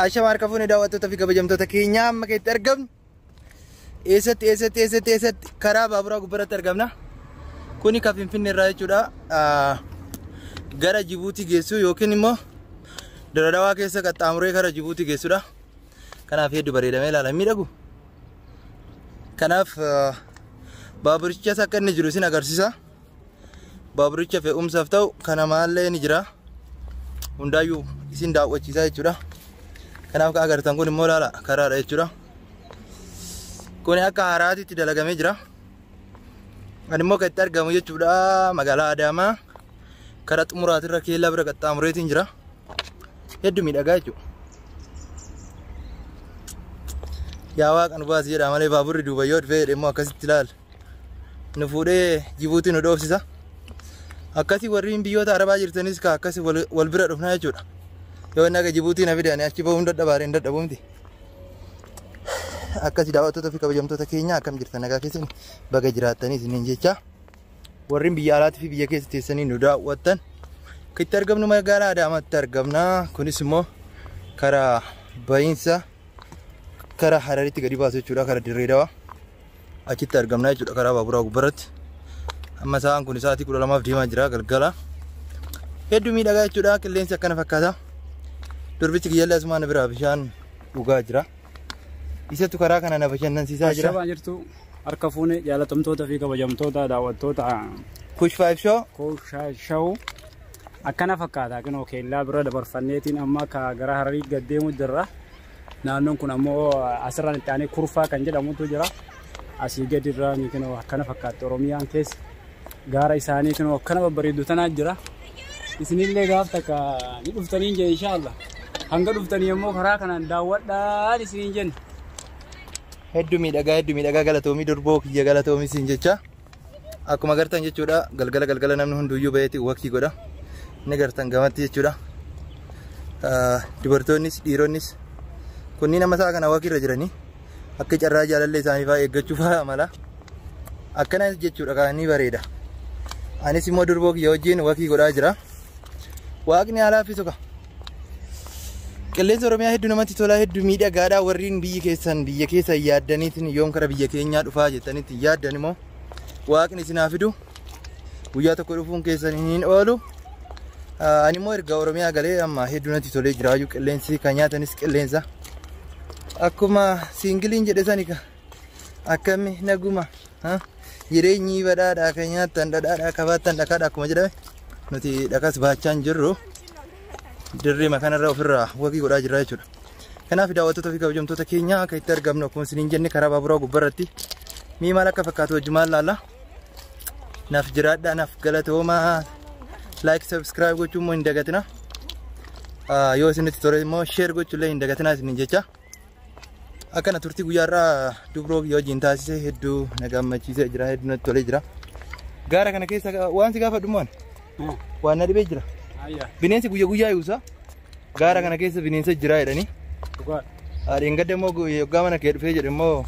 Ashamaa harka fuunee daawwattoota fi kabajamtoota keenyaa amma keessatti argamnu eessatti karaa baaburaa gubbaratti argamna. Kuni kan Finfinnee irraa jechuudha. Gara Jibuutii geessu yookiin immoo Daradawaa keessa qaxxaamuree gara Jibuutii geessudha. Kanaaf hedduu bareedamee ilaala miidhagu. Kanaaf baaburichas akka inni jiru isin agarsiisa. Baaburicha fe'umsaaf ta'u kana maallee ni jira. Hundaayyuu isin daawwachiisaa jechuudha. Kanaaf kan agartan kun immoo ilaala karaadha jechuudha. Kuni akka haaraatitti dalagamee jira. Ani immoo kan itti argamu jechuudha magaalaa Adaamaa karaa xumuraatirra keellaa bira qaxxaamureetiin jira. Hedduu miidhagaa jechuudha. Yaa Waaqa nu baasi jedha malee baaburri duuba yoo dhufee immoo akkasitti ilaala. Nu fuudhee Jibuutii nu dhoofsisa. Akkasii warri biyyoota Arabaa jirtanis ka akkasii wal bira dhufna jechuudha. Yoo inni akka Jibuutii na fidanii achi bahuun dadhabaareen dadhabumti. Akkasii daawwattoota fi kabajamtoota keenya akkam jirtan nagaa keessan baga jiraattanii isiniin jecha warri biyya alaatii fi biyya keessa teessanii nu daawwattan kitti argamnu magaalaa Adaamaatti argamna. Kunis immoo karaa bahiinsa karaa Hararitti gadi baasu jechuudha. Karaa Dirree Dawaa achitti argamna jechuudha karaa baaburaa gubbaratti. Amma sa'aan kun sa'aatii 12 deemaa jira galgala. Hedduu miidhagaa jechuudha. Qilleensi akkana fakkaata. Durbichi kiyyaallee asumaan biraa bishaan dhugaa jira. Isatu karaa kana na bashannansiisaa jira. Shabaa jirtu harka fuune jaalatamtoota fi kabajamtoota daawwattoota Kush 5 show. Kush 5 show akkana fakkaata kunoo keellaa bira dabarfanneetiin amma ka gara Hararii gaddeemu jirra. Naannoon kun ammoo asirraan itti aanee Kurfaa kan jedhamutu jira. Asii gadirraa ni kunoo akkana fakkaatti Oromiyaan keessa gaara isaanii kunoo akkana babbareedu tanaa jira. Isinillee gaaf takka ni dhuftanii jee inshallah. Hanga dhuftanii ammoo karaa kanaan daawwadhaa isiniin jenna. Hedduu miidhagaa galatoomii durboo kiyya galatoomii siin jecha. Akkuma agartan jechuudha galgala namni hunduyyuu baheeti waqtii godha. Ni agartan gamatti jechuudha. Dubartoonnis dhiironnis kunniin amma isaa kana waqtii irra jiranii akka carraa jaalallee isaanii fa'aa eeggachuu fa'aa mala. Akkana jechuudha kan ni bareeda. Anis immoo durboo kiyya wajjin waqtii godhaa jira. Waaqni haala fiisuka. Qilleensa Oromiyaa hedduu namatti tola hedduu miidhagaadha. Warreen biyya keessa yaaddaniitiin yoom kara biyya keenyaa dhufaa jettaniitiin yaaddan immoo Waaqni isin haa fidu. Guyyaa tokko dhufuun keessan hin oolu. Ani immoo erga Oromiyaa galee amma hedduu natti tolee jira. Qilleensi kan nyaatanis qilleensa. Akkuma siingiliin jedhe sani akkami naguma jireenyi badhaadhaa kan nyaattan dhadhaadhaa qabaattan dhakaadha akkuma jedhame nuti dhakas baachaan jirru. Dirree makanarra ofirraa waqtii godhaa jira jechuudha. Kanaaf daawwattoota fi kabajamtoota keenya akka itti argamnu akkuma isiniin jenne karaa baaburaa gubbaarratti mii maal akka fakkaatu wajji maal laalla. Naaf jiraadhaa naaf galatoomaa like subscribe gochuun immoo hin dagatina. Yoo isinitti tole immoo share gochuullee hin dagatina isiniin jecha. Akkana turtii guyyaarraa dubroo yoo wajjin taasise hedduu na gammachiisee jira hedduu natti tolee jira. Gaara kana keessa waan si gaafadhu moo waan na dhibee jira. Bineensi guyyaa yuusa gaara kana keessa bineensa jira jedhanii. Adiin gadda immoo yoggaa mana kee dhufee jedhe immoo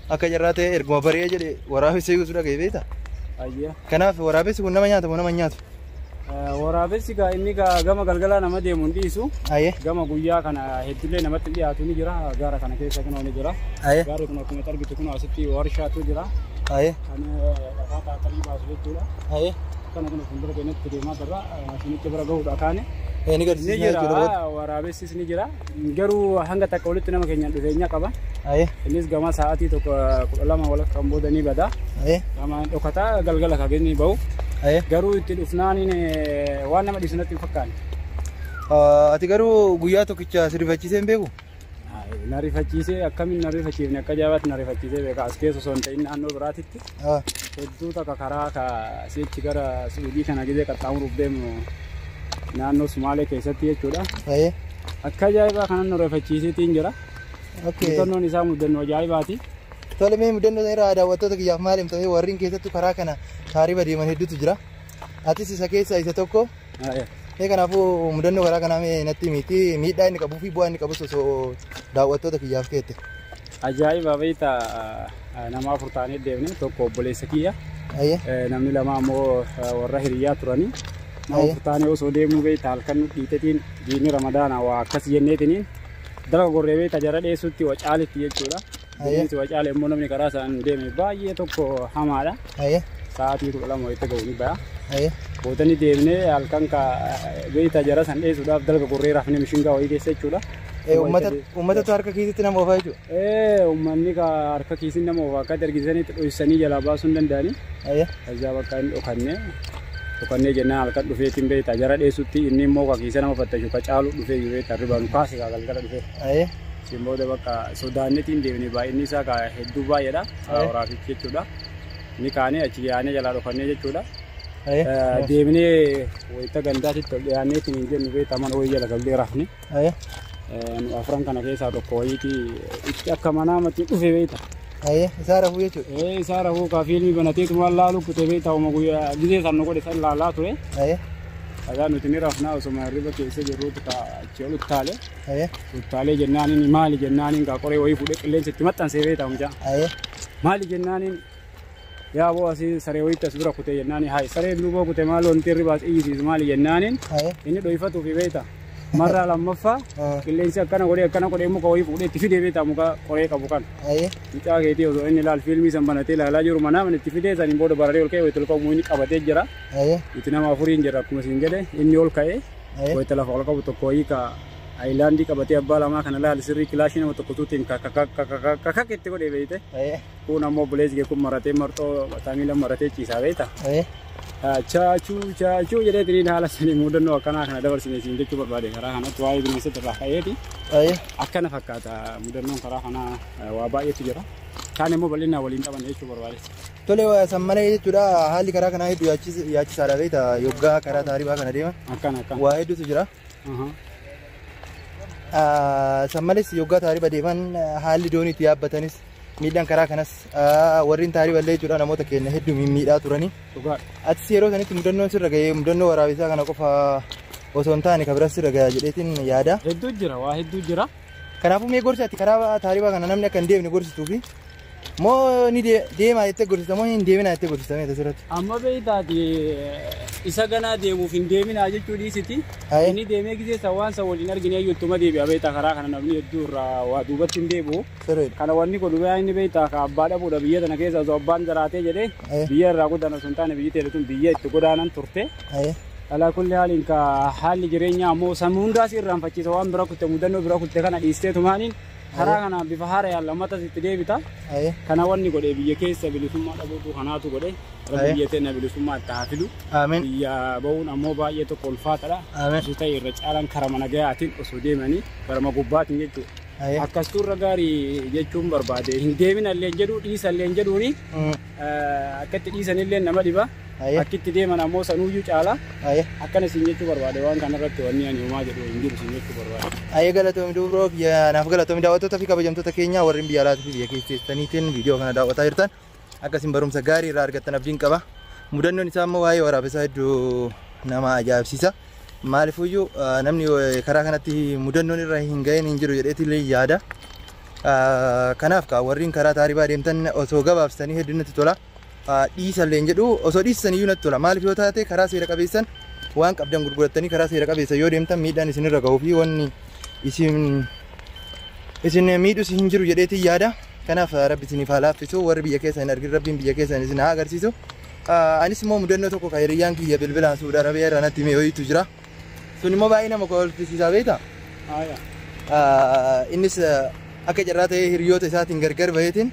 akka jarraa ta'e erguma bari'ee jedhe waraabessa yuusu dhaga'ee beekta. Kanaaf waraabessi kun nama nyaata moo nama nyaatu? Waraabessi inni gama galgalaa nama deemu hin dhiisu. Gama guyyaa kana hedduullee namatti dhiyaatu ni jira. Gaara kana keessa kunoo ni jira. Gaarri kun akkuma argitu kun asitti warshaatu jira. Kan lafaa taatanii baasu jechuudha. Kana kun fuuldura keenyatti deemaa jirra. Isinitti bira gahuudha kaane. Ni jira waraabessis ni jira. Garuu hanga takka walitti nama keenyaan dhufeenya qaba. Innis gama sa'aatii tokko 12 walakkaa booda ni bada. Gama dhokataa galgala kagenni bahu. Garuu itti dhufnaan waan nama dhiisu natti hin fakkaanne. Ati garuu guyyaa tokkicha si rifachiisee hin beeku? Na rifachiisee akkamiin na rifachiifne akka jaabaatti na rifachiisee beeka as keessa osoo hin ta'in naannoo biraatitti. Hedduu takka karaa sichi gara Suudii kana gizee qaxxaamuruuf deemu naannoo Sumaalee keessatti jechuudha. Akka ajaa'ibaa kanan nu rifachiiseetiin jira. Mudannoon isaa mudannoo ajaa'ibaati. Tole mee mudannoo irraa daawwattoota kiyyaaf maal himtame warreen keessattuu karaa kana taariba deeman hedduutu jira. Atis isa keessa isa tokko. Kanaafuu mudannoo karaa kanaa natti miti miidhaa inni qabuu fi bu'aa inni qabus osoo daawwattoota kiyyaaf keette. Ajaa'iba beekta nama afur taanee deemne tokko obboleessa kiyya. Namni lama ammoo warra hiriyaa turanii. Nama afur taanee osoo deemnu beekta halkan dhiitetiin diinni ramadaana waa akkas jenneetiniin dalaga gorree beekta jara dheessutti wacaalitti jechuudha. Bineensi wacaale immoo namni karaa isaan deeme baay'ee tokko hamaadha. Sa'aatii 12 wayitti ga'u ni ba'a. Bootanii deemnee halkan beekta jara san dheessuudhaaf dalaga gorree rafnee mishingaa wayii keessa jechuudha. Uummatatu harka kiisitti nama oofaa jechuudha. Uummanni harka kiisitti nama oofaa akkatti argisiisanitti dhoksanii jalaa baasuu hin danda'anii. Ajaa bakka hin dhokannee jennaan halkan dhufeetiin beekta jara dheessutti inni immoo kakiisa nama fattashu ka caalu dhufee beekta ribaan kaase galgala dhufee. Simbooda bakka sodaannetiin deemnee baay'inni isaa hedduu baay'eedha. Waraafichi jechuudha. Ni kaanee achi yaanee jalaa dhokannee jechuudha. Deemnee wayita gandaatitti dhiyaanneetiin hin jennu beekta mana wayii jala gallee rafne. Afran kana keessaa tokko wayiiti itti akka manaa matti dhufe beekta. Isaa rafuu jechuudha. Isaa rafuu kaa fiilmii banateetu waan laalu kutee beekta uma guyyaa gizee san nu godhe san laalaa ture. Agaa nuti ni rafnaa osuma hirriba keessa jirruuti ka achi ol uttaale. Uttaalee jennaaniin maali jennaaniin kaa qoree wayii fuudhee qilleensa itti maxxansee beekta mucaa. Maali jennaaniin yaa boo asii saree wayitti as bira kutee jennaaniin hayi sareen duuba kutee maal wanti hirribaas iyyisiisu maali jennaaniin inni dhoyfatuufi beekta. Marraa lammaffaa qilleensi akkana godhee muka wayii fuudhee itti fidee beekta muka qoree qabu kan. Mucaa keetii osoo inni ilaal fiilmii san banatee ilaalaa jiru manaa itti fidee saniin booda bararee ol ka'ee wayita ol qabu inni qabatee jira. Itti nama afuriin jira akkuma siin jedhe inni ol ka'ee wayita lafa ol qabu tokko wayii ka ayilaandii qabatee abbaa lamaa kana ilaali sirrii kilaashii nama tokko tuutiin kakak itti godhee beekte. Kun ammoo buleessi kun maratee marxoo taamiila maratee ciisaa beekta. Chaachuu jedheetiin haala sanii mudannoo akkanaa kana dabarsine siin jechuu barbaade karaa kanatti waa'ee bineensota irraa ka'eeti. Akkana fakkaata mudannoon karaa kanaa waa baay'eetu jira. Kaan immoo bal'inaa waliin qaban jechuu barbaade. Tole sammalee jechuudha haalli karaa kanaa hedduu yaachisaadha beekta yoggaa karaa taaribaa kana deeman. Akkana. Waa hedduutu jira. Sammalees yoggaa taariba deeman haalli dooniitti yaabbatanis miidhaan karaa kanas warreen taariba illee jechuudha namoota keenya hedduu miidhaa turanii. Atis yeroo sanitti mudannoon sirra gahee mudannoo waraabisaa kana qofa osoo hin taane kan biras sirra gahaa jedheetiin yaada. Hedduu jira waa hedduu jira. Kanaafuu mee gorsaatti karaa taaribaa kana namni akka hin deemne gorsituufi moo ni deemaa jettee gorsita moo hin deeminaa jettee gorsita mee asirratti. Amma beektaati isa ganaa deemuuf hin deeminaa jechuu dhiisiti. Inni deemee gisee waan isa waliin argine ayyuttuma deebi'a beektaa karaa kana namni hedduu irraa waa duubatti hin deebi'u. Kana wanni godhu baa inni beektaa ka abbaa dhabuudha biyya tana keessa osoo abbaan jiraatee jedhee biyya irraa guddaan osoo hin taane biyyi teessuma biyya itti godaanan turte. Alaa kulli haaliin ka haalli jireenyaa ammoo sammuu hundaas irraanfachiisa waan bira kutte mudannoo bira kutte kana dhiisteetumaaniin karaa kana bifa haara yaan lammatas itti deebita. Kana wanni godhee biyya keessa bilisummaa dhabuutu kanaatu godhe. Biyya teenya bilisummaa itti haa fidu. Biyya ba'uun ammoo baay'ee tokko ulfaataadha. Osoo ta'e irra caalaan karaa mana gahaatiin osoo deemanii garama gubbaatiin jechuudha. Akkasuurra gaarii jechuun barbaade hin deemina illee jedhu dhiisa illee jedhuuni akkatti dhiisan illee nama dhiba. Akkitti deeman ammoo sanuuyyuu caala akkana siin jechuu barbaade waan kanarratti wanni ani homaa jedhu hin jiru siin jechuu barbaade. Galatoomi dubroo naaf galatoomi daawwattoota fi kabajamtoota keenya warreen biyya alaatii fi biyya keessaniitiin viidiyoo kana daawwataa jirtan akkasiin barumsa gaarii irraa argattan abdiin qaba. Mudannoon isaa ammoo waa'ee waraabisaa hedduu nama ajaa'ibsiisa. Maalifuyyuu namni karaa kanatti mudannoon irra hin ga'een hin jiru jedheetillee yaada. Kanaaf warreen karaa taaribaa deemtan osoo gabaabsitanii hedduutti tola. Dhiisallee jedhu osoo dhiisan iyyuu natti tola. Maaliif yoo taate karaa seera qabeessan waan qabdan gurgurattanii karaa seera qabeessa yoo deemtan miidhaan isinirra gahuu fi wanni isin miidhus hin jiru jedheetii yaada. Kanaaf rabbi isiniif haa laaffisu warri biyya keessa hin argin rabbiin biyya keessa isin haa agarsiisu. Anis immoo mudannoo tokko kan hiriyyaan kiyya bilbilaan Saudi Arabiyaa irraa natti himee wayiitu jira. Sun immoo baay'ee nama kolfisiisaa beektaa? Innis akka carraa ta'ee hiriyoota isaatiin gargar baheetiin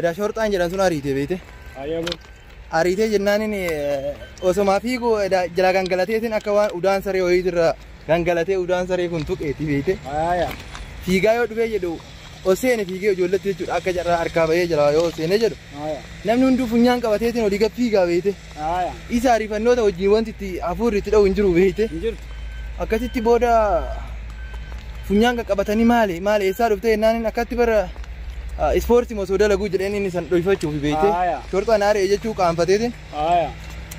edaa shorxaan jedhan sun ariitee beekte. Ariitee jennaaniin osomaa fiiguu jala gangalateetiin akka waan udaan saree wayiitirra gangalatee udaan saree kun tuqeetii beekte. Fiigaa yoo dhufee jedhu oseene fiigee ijoollatti jechuudha akka carraa harkaa bahee jala yoo oseene jedhu namni hunduu funyaan qabateetiin olii gad fiigaa beekte. Isa ariifannoota wajjin wanti itti hafuurri itti dha'u hin jiru beekte. Akkasitti booda funyaan qaqqabatanii maali eessaa dhufte jennaaniin akkatti bara ispoortii osoo dalaguu jedheen inni san dhoyfachuuf beekte. Shorxaan aaree jechuu qaanfateetiin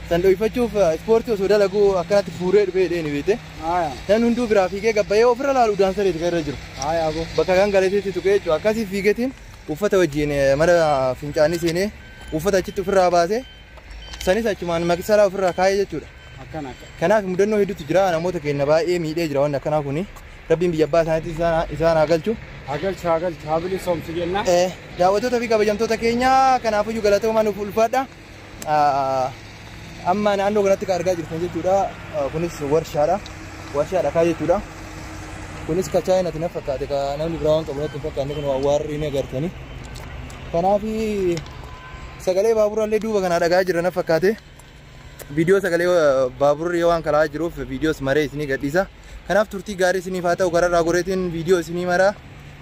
san dhoyfachuuf ispoortii osoo dalaguu akkanatti fuuree dhufee jedheen beekte. Namni hunduu biraa fiigee gabbayee ofirra laalu udaan sareeti kan irra jiru. Bakka gangalateetti tuqee jechuudha akkasii fiigeetiin uffata wajjin mana fincaanii seenee uffata achitti ofirraa baasee sanis achumaan makisalaa ofirraa kaayee jechuudha. Kanaaf mudannoo hedduutu jira namoota keenya baay'ee miidhee jira wanni akkanaa kuni. rabbiin biyya abbaa isaaniitti isaan haa galchu. Agalcha habilii soomsi jenna. Daawwattoota fi kabajamtoota keenya kanaafiyyuu galatoomaa nuuf ulfaadha. Amma naannoo kanatti kan argaa jirtan jechuudha. Kunis warshaadha. Warshaadha kaa jechuudha. Kunis kachaa'ina tina fakkaate ka namni biraa waan qabu natti hin fakkaanne kun warri ni agartani. Kanaaf sagalee baaburaallee duuba kanaa dhagaa jira na fakkaate. Viidiyoo sagalee baaburri waan kalaa jiruuf viidiyoos maree isinii gadhiisa. Kanaaf turtii gaarii isiniif haa ta'u kararraa goreetiin viidiyoo isinii mara.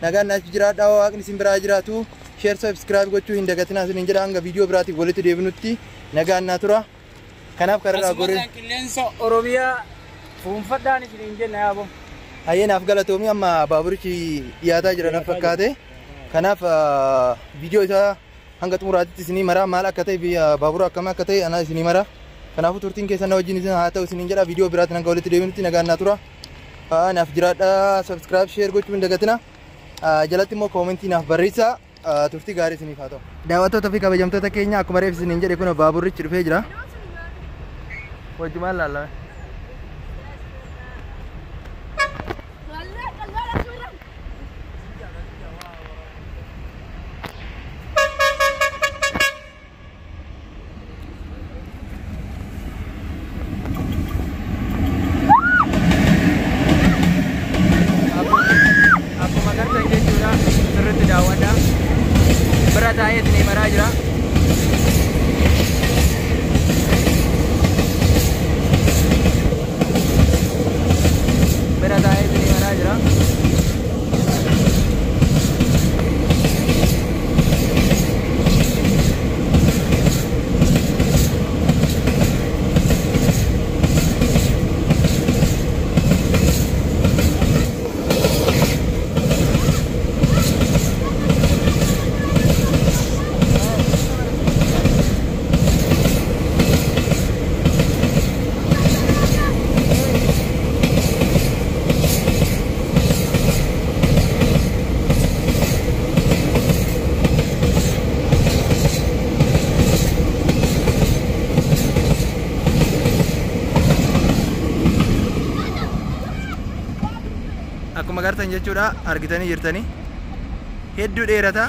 Nagaan naachi jiraadhaa waaqni isin biraa jiraatu. Share subscribe gochuu hin dagatinaa isiniin jedha hanga viidiyoo biraatiif walitti deebinutti nagaan naa tura. Kanaaf kararraa goree. Qilleensa Oromiyaa fuunfadhaan isiniin jenna yaaboo. Hayyeenaaf galatoomii amma baaburichi dhiyaataa jira na fakkaate. Kanaaf viidiyoo isaa hanga xumuraatitti isinii mara maal akka ta'e baabura akkam akka ta'e ana isinii mara. Kanaafuu turtiin keessan na wajjin isin haa ta'u isiniin jedha viidiyoo biraatiin hanga walitti deebinutti nagaan naa tura. Naaf jiraadhaa subscribe share gochuu hin dagatina. Jalatti immoo koomentii naaf barreessaa. Turtii gaarii isiniif haa ta'u. Daawwattoota fi kabajamtoota keenya akkuma reef isiniin jedhe kun baaburrichi dhufee jira. Wajjumaan laallame. Akkuma agartan jechuudha sirriitti daawwadhaa. Bira taa'ee isin maraa jira. Bira taa'ee isin maraa jira. Akkuma agartan jechuudha argitanii jirtanii hedduu dheerata.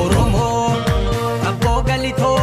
Oromo, abbo galito.